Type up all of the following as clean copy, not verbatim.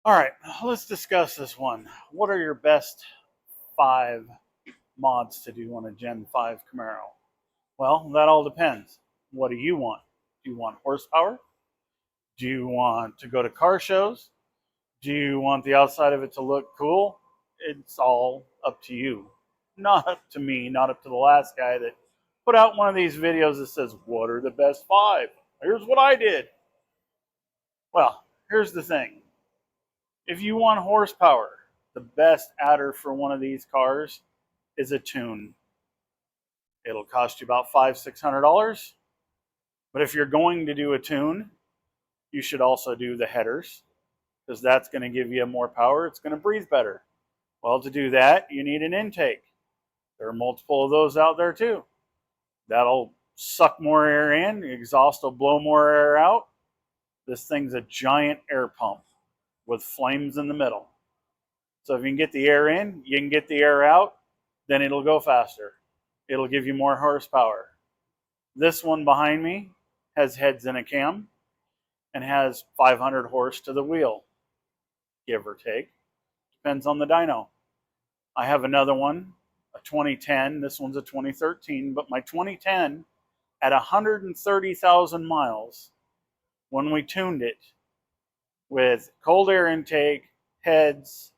All right, let's discuss this one. What are your best 5 mods to do on a Gen 5 Camaro? Well, that all depends. What do you want? Do you want horsepower? Do you want to go to car shows? Do you want the outside of it to look cool? It's all up to you. Not up to me, not up to the last guy that put out one of these videos that says, what are the best 5? Here's what I did. Well, here's the thing. If you want horsepower, the best adder for one of these cars is a tune. It'll cost you about $500-$600. But if you're going to do a tune, you should also do the headers because that's going to give you more power. It's going to breathe better. Well, to do that, you need an intake. There are multiple of those out there too. That'll suck more air in. The exhaust will blow more air out. This thing's a giant air pump with flames in the middle. So if you can get the air in, you can get the air out, then it'll go faster. It'll give you more horsepower. This one behind me has heads and a cam and has 500 horse to the wheel, give or take. Depends on the dyno. I have another one, a 2010. This one's a 2013, but my 2010 at 130,000 miles, when we tuned it with cold air intake, heads,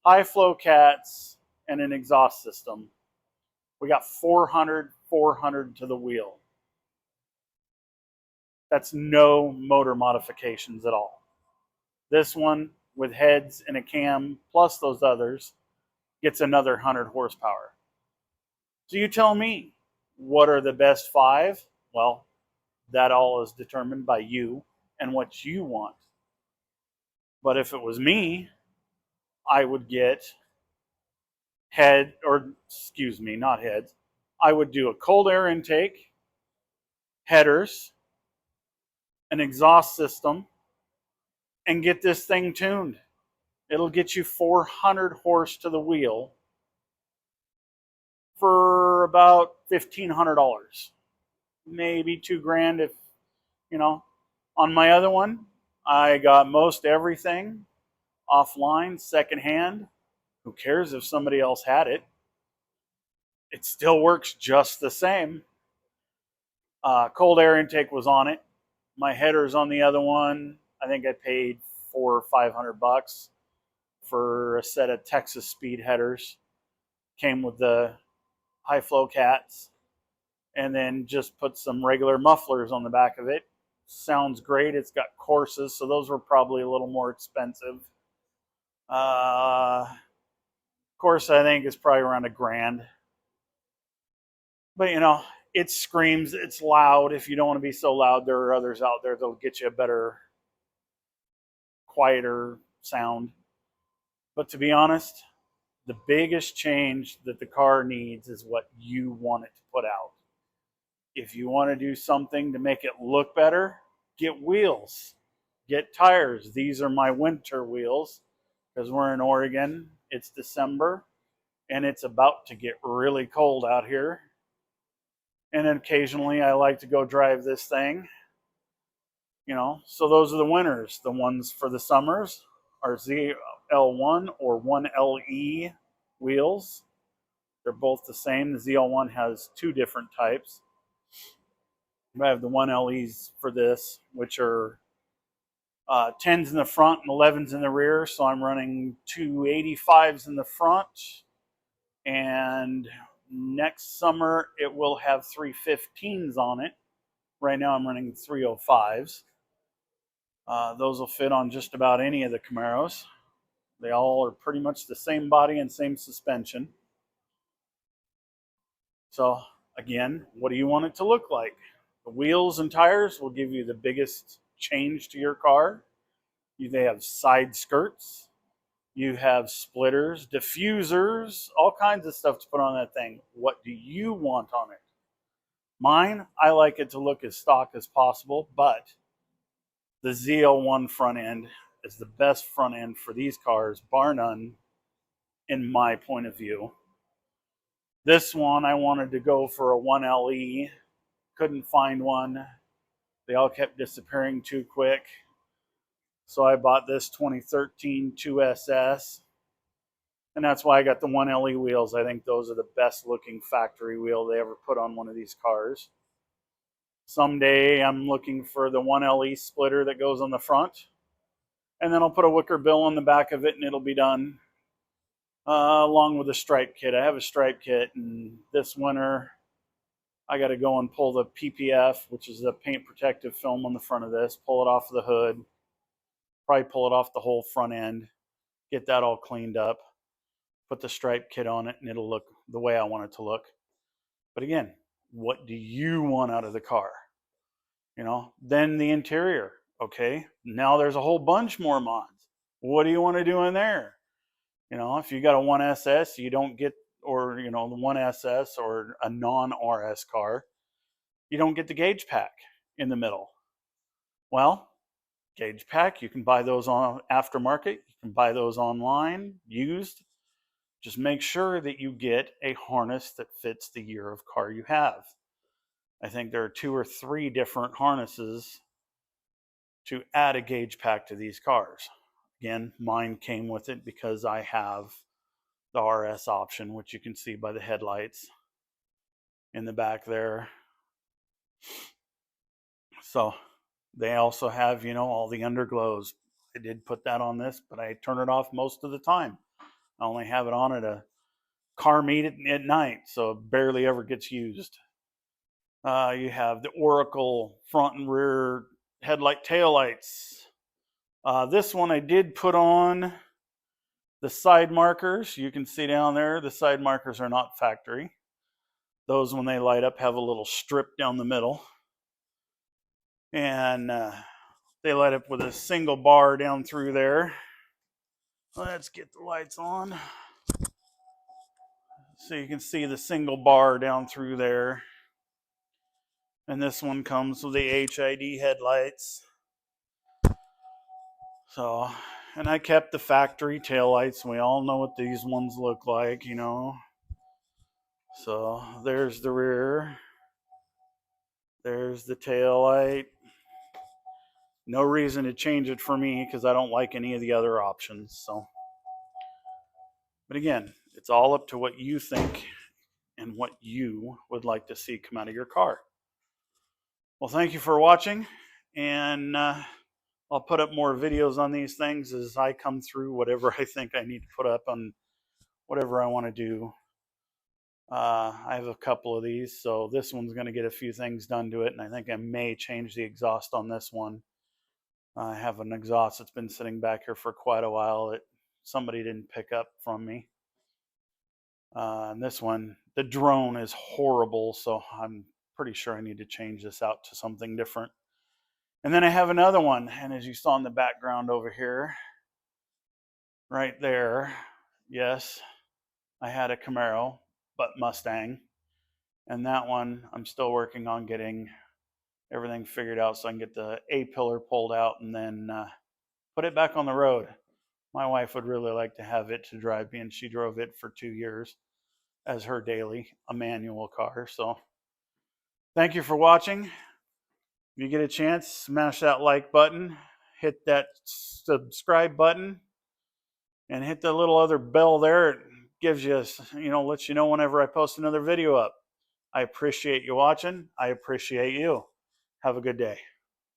high flow cats, and an exhaust system, we got 400 to the wheel. That's no motor modifications at all. This one with heads and a cam plus those others gets another 100 horsepower. So you tell me, what are the best 5? Well, that all is determined by you and what you want. But if it was me, I would get not heads. I would do a cold air intake, headers, an exhaust system, and get this thing tuned. It'll get you 400 horse to the wheel for about $1,500, maybe $2,000 if you know. On my other one, I got most everything offline, secondhand. Who cares if somebody else had it? It still works just the same. Cold air intake was on it. My headers on the other one, I think I paid $400 or $500 for a set of Texas Speed headers. Came with the high flow cats, and then just put some regular mufflers on the back of it. Sounds great. It's got courses, so those were probably a little more expensive. Course, I think is probably around $1,000. But it screams. It's loud. If you don't want to be so loud, there are others out there that'll get you a better, quieter sound. But to be honest, the biggest change that the car needs is what you want it to put out. If you want to do something to make it look better, get wheels, get tires. These are my winter wheels because we're in Oregon. It's December and it's about to get really cold out here. And then occasionally I like to go drive this thing. So those are the winters. The ones for the summers are ZL1 or 1LE wheels. They're both the same. The ZL1 has 2 different types. I have the 1LEs for this, which are 10s in the front and 11s in the rear. So I'm running 285s in the front. And next summer, it will have 315s on it. Right now, I'm running 305s. Those will fit on just about any of the Camaros. They all are pretty much the same body and same suspension. So, again, what do you want it to look like? The wheels and tires will give you the biggest change to your car. They have side skirts. You have splitters, diffusers, all kinds of stuff to put on that thing. What do you want on it? Mine, I like it to look as stock as possible, but the ZL1 front end is the best front end for these cars, bar none, in my point of view. This one, I wanted to go for a 1LE. Couldn't find one. They all kept disappearing too quick. So I bought this 2013 2SS, and that's why I got the 1LE wheels. I think those are the best looking factory wheel they ever put on one of these cars. Someday I'm looking for the 1LE splitter that goes on the front, and then I'll put a wicker bill on the back of it and it'll be done, along with a stripe kit. I have a stripe kit, and this winter I got to go and pull the PPF, which is the paint protective film on the front of this, pull it off the hood, probably pull it off the whole front end, get that all cleaned up, put the stripe kit on it, and it'll look the way I want it to look. But again, what do you want out of the car? Then the interior. Okay, now there's a whole bunch more mods. What do you want to do in there? If you got a 1SS, you don't get, or the 1SS or a non-RS car, you don't get the gauge pack in the middle. Well, gauge pack, you can buy those on aftermarket, you can buy those online, used. Just make sure that you get a harness that fits the year of car you have. I think there are 2 or 3 different harnesses to add a gauge pack to these cars. Again, mine came with it because I have the RS option, which you can see by the headlights in the back there. So they also have, all the underglows. I did put that on this, but I turn it off most of the time. I only have it on at a car meet at night, so it barely ever gets used. You have the Oracle front and rear headlight taillights. This one I did put on the side markers. You can see down there, the side markers are not factory. Those, when they light up, have a little strip down the middle. And they light up with a single bar down through there. Let's get the lights on. So you can see the single bar down through there. And this one comes with the HID headlights. So, and I kept the factory taillights. We all know what these ones look like, So there's the rear. There's the taillight. No reason to change it for me because I don't like any of the other options. So, but again, it's all up to what you think and what you would like to see come out of your car. Well, thank you for watching, and I'll put up more videos on these things as I come through whatever I think I need to put up on whatever I want to do. I have a couple of these, so this one's going to get a few things done to it, and I think I may change the exhaust on this one. I have an exhaust that's been sitting back here for quite a while that somebody didn't pick up from me. And this one, the drone is horrible, so I'm pretty sure I need to change this out to something different. And then I have another one, and as you saw in the background over here, right there, yes, I had a Camaro, but Mustang. And that one, I'm still working on getting everything figured out so I can get the A-pillar pulled out and then put it back on the road. My wife would really like to have it to drive me, and she drove it for 2 years as her daily, a manual car. So thank you for watching. If you get a chance, smash that like button, hit that subscribe button, and hit the little other bell there. It gives you, lets you know whenever I post another video up. I appreciate you watching. I appreciate you. Have a good day.